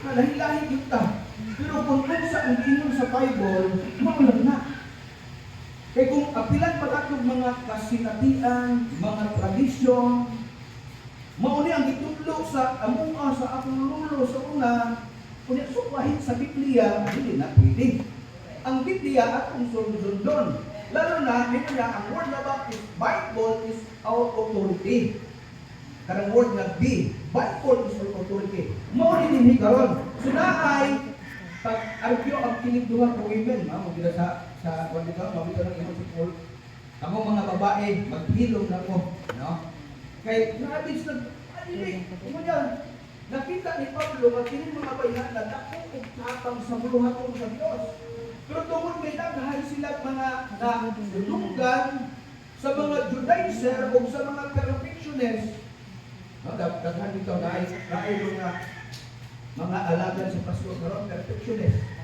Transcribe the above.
Lahi-lahi kita. Pero kung sa ang ingon sa Bible, maulan na. Kaya kung apilan pa natin mga kasinatian, mga tradisyon, mauni ang itudlo sa among sa akong lulo sa una, kunya suwahin sa Biblia, hindi na pwede. Ang Biblia atong sundon. Lalo na, ang word na Bible is our authority. Karang word na Bible is our authority. Mauni din karon. Sunahay, pag-argue ang kinigduhan ko women, magkita sa kung dito, mabito ng imong si Paul. Ako mga babae, maghilom na ko. No? Kaya nabis na, nakita ni Pablo, magkinin mga bayan na dako kung tapang sa buluhaton sa Diyos. Pero tungkol kay daghay sila mga natulungan sa mga Judaizer o sa mga perfectionists. No, daghan dito dahil mga alagan sa Pasko karon perfectionist.